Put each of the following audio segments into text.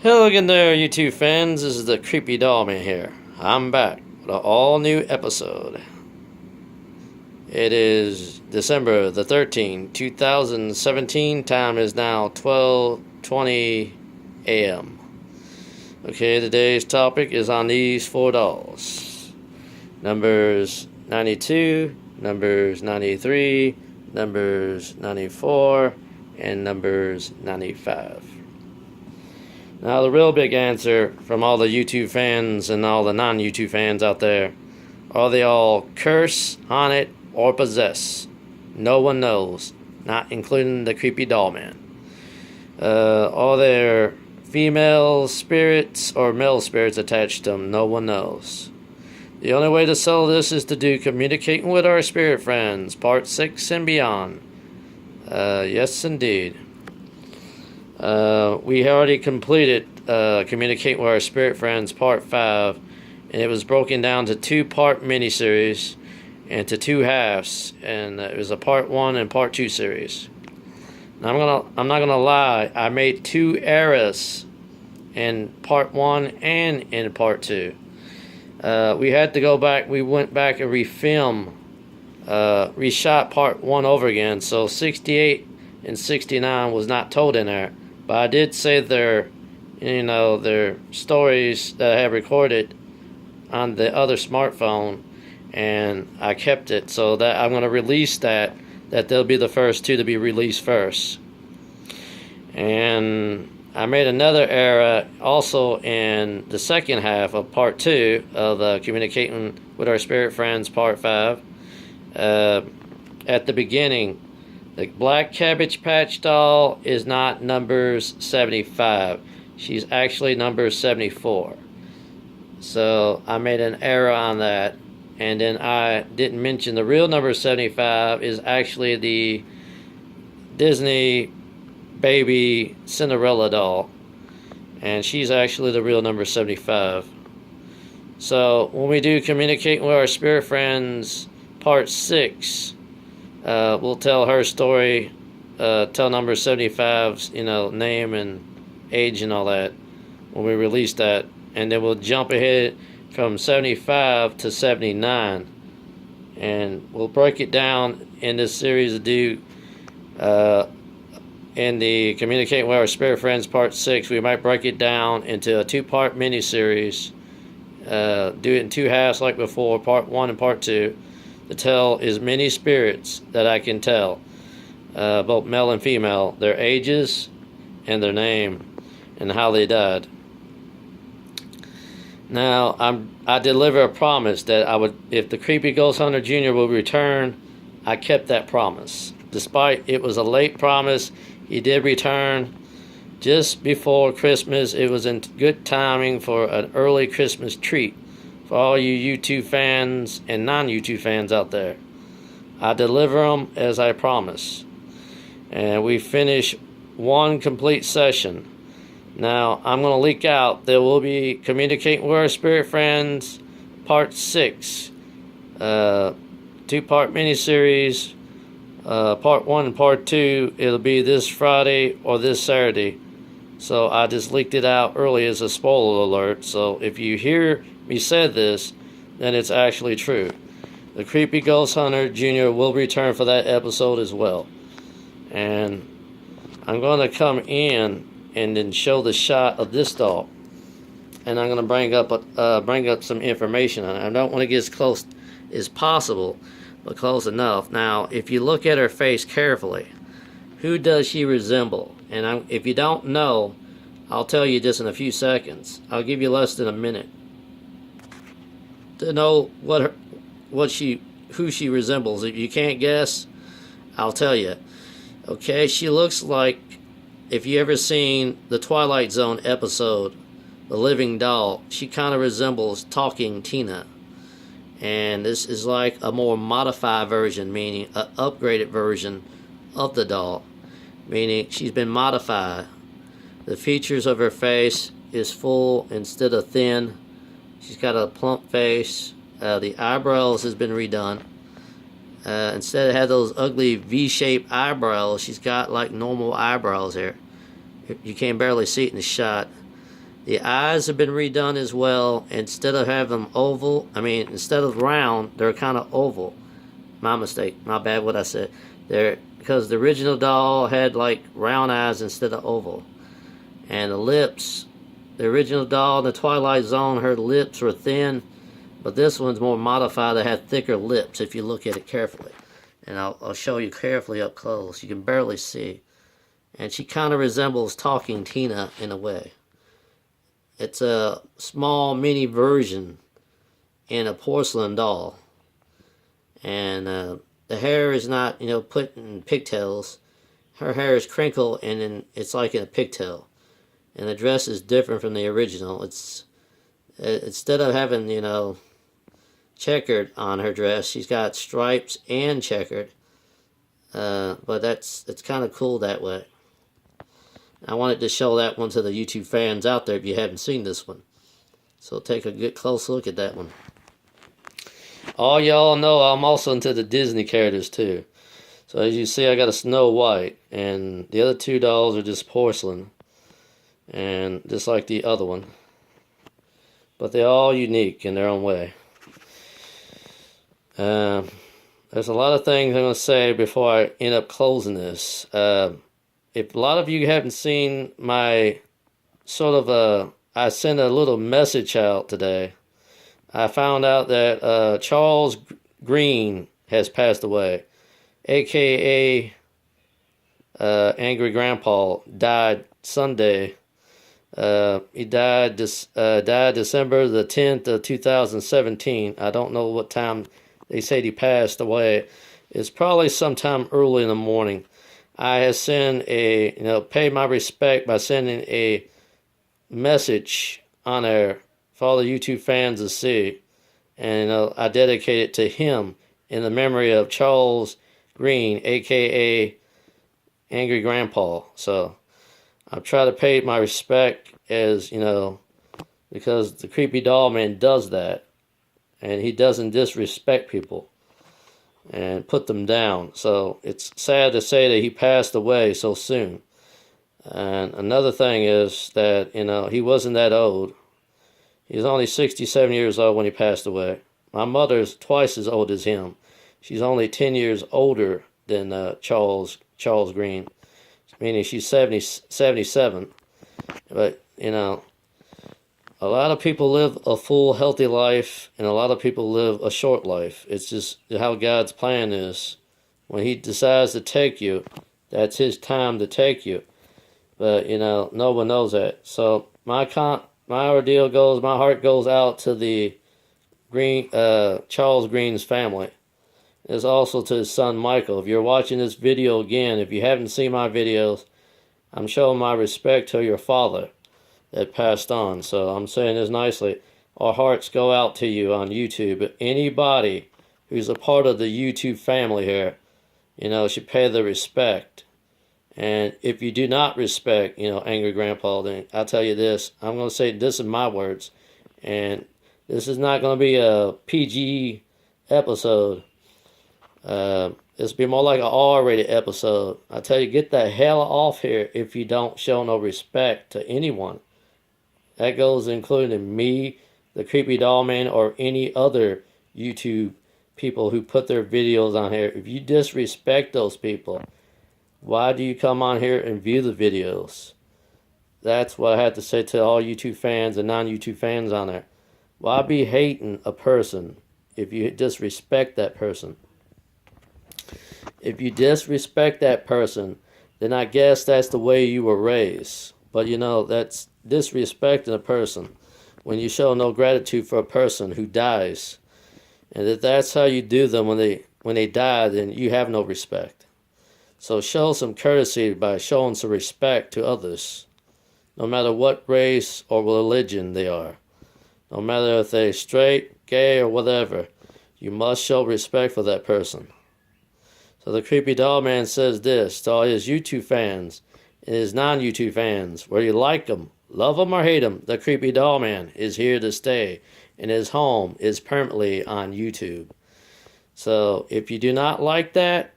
Hello again there, YouTube fans. This is the Creepy Dollman here. I'm back with an all-new episode. It is December the 13th, 2017. Time is now 12:20 a.m. Okay, today's topic is on these four dolls. Numbers 92, numbers 93, numbers 94, and numbers 95. Now, the real big answer from all the YouTube fans and all the non-YouTube fans out there, are they all curse, haunted, or possessed? No one knows, not including the Creepy Doll Man. Are there female spirits or male spirits attached to them? No one knows. The only way to settle this is to do Communicating with Our Spirit Friends, Part 6 and beyond. Yes, indeed. We already completed Communicating with Our Spirit Friends Part 5, and it was broken down to two-part miniseries and to two halves, and it was a Part 1 and Part 2 series. Now, I'm not gonna lie, I made two errors in Part 1 and in Part 2. We had to go back, we went back and reshot Part 1 over again, so 68 and 69 was not told in there. But I did say their stories that I have recorded on the other smartphone, and I kept it so that I'm going to release that they'll be the first two to be released first. And I made another error also in the second half of Part 2 of Communicating with Our Spirit Friends Part 5. At the beginning, the black Cabbage Patch doll is not numbers 75. She's actually number 74. So I made an error on that. And then I didn't mention the real number 75 is actually the Disney baby Cinderella doll. And she's actually the real number 75. So when we do Communicating with Our Spirit Friends Part 6, we'll tell her story, tell number 75's, name and age and all that when we release that. And then we'll jump ahead from 75 to 79. And we'll break it down in this series to do, in the Communicating with Our Spirit Friends Part 6, we might break it down into a two-part mini-series. Do it in two halves like before, Part 1 and Part 2. To tell as many spirits that I can tell, both male and female, their ages and their name and how they died. Now, I deliver a promise that I would, if the Creepy Ghost Hunter Jr. will return, I kept that promise. Despite it was a late promise, he did return just before Christmas. It was in good timing for an early Christmas treat. For all you YouTube fans and non-YouTube fans out there, I deliver them as I promise. And we finish one complete session. Now, I'm going to leak out, there will be Communicating with Our Spirit Friends Part 6. Two-part miniseries. Part 1 and Part 2, it'll be this Friday or this Saturday. So I just leaked it out early as a spoiler alert. So if you hear me said this, then it's actually true. The Creepy Ghost Hunter Jr. will return for that episode as well. And I'm going to come in and then show the shot of this doll. And I'm going to bring up some information on it. I don't want to get as close as possible, but close enough. Now, if you look at her face carefully, who does she resemble? And if you don't know, I'll tell you this in a few seconds. I'll give you less than a minute to know who she resembles. If you can't guess, I'll tell you. Okay, she looks like, if you ever seen the Twilight Zone episode, The Living Doll, she kind of resembles Talking Tina. And this is like a more modified version, meaning an upgraded version of the doll, meaning she's been modified. The features of her face is full instead of thin. She's got a plump face. The eyebrows has been redone. Instead of have those ugly V-shaped eyebrows, she's got like normal eyebrows here. You can barely see it in the shot. The eyes have been redone as well. Instead of having them oval, instead of round, they're kind of oval. My mistake. My bad what I said. Because the original doll had like round eyes instead of oval. And the lips, the original doll in the Twilight Zone, her lips were thin. But this one's more modified. It had thicker lips if you look at it carefully. And I'll show you carefully up close. You can barely see. And she kind of resembles Talking Tina in a way. It's a small mini version in a porcelain doll. And the hair is not, put in pigtails. Her hair is crinkled and then it's like in a pigtail. And the dress is different from the original. It's instead of having, checkered on her dress, she's got stripes and checkered. But it's kind of cool that way. I wanted to show that one to the YouTube fans out there if you haven't seen this one. So take a good close look at that one. All y'all know I'm also into the Disney characters too. So as you see, I got a Snow White, and the other two dolls are just porcelain, and just like the other one. But they're all unique in their own way. There's a lot of things I'm going to say before I end up closing this. If a lot of you haven't seen my I sent a little message out today. I found out that Charles Green has passed away, a.k.a. Angry Grandpa, died Sunday. He died December the 10th of 2017. I don't know what time they said he passed away. It's probably sometime early in the morning. I have sent paid my respect by sending a message on there for all the YouTube fans to see. And I dedicate it to him in the memory of Charles Green, a.k.a. Angry Grandpa. So I've tried to pay my respect as, because the creepy doll man does that. And he doesn't disrespect people and put them down. So it's sad to say that he passed away so soon. And another thing is that, he wasn't that old. He was only 67 years old when he passed away. My mother's twice as old as him. She's only 10 years older than Charles Green, meaning she's 77. But, a lot of people live a full, healthy life, and a lot of people live a short life. It's just how God's plan is. When he decides to take you, that's his time to take you. But, no one knows that. So my ordeal goes, my heart goes out to the Charles Green's family. It's also to his son Michael. If you're watching this video again, if you haven't seen my videos, I'm showing my respect to your father that passed on. So I'm saying this nicely. Our hearts go out to you on YouTube. Anybody who's a part of the YouTube family here, should pay the respect. And if you do not respect, Angry Grandpa, then I'll tell you this. I'm going to say this in my words. And this is not going to be a PG episode. This will be more like an R-rated episode. I tell you, get the hell off here if you don't show no respect to anyone. That goes including me, the Creepy Doll Man, or any other YouTube people who put their videos on here. If you disrespect those people, why do you come on here and view the videos? That's what I have to say to all YouTube fans and non-YouTube fans on there. Why be hating a person if you disrespect that person? If you disrespect that person, then I guess that's the way you were raised. But that's disrespecting a person when you show no gratitude for a person who dies. And if that's how you do them when they die, then you have no respect. So show some courtesy by showing some respect to others, no matter what race or religion they are. No matter if they're straight, gay, or whatever, you must show respect for that person. So the Creepy Doll Man says this to all his YouTube fans and his non-YouTube fans, whether you like them, love them, or hate them, the Creepy Doll Man is here to stay, and his home is permanently on YouTube. So if you do not like that,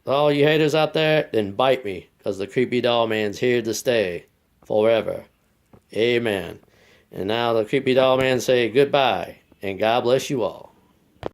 all you haters out there, then bite me, because the Creepy Doll Man's here to stay forever. Amen. And now the creepy doll man say goodbye, and God bless you all.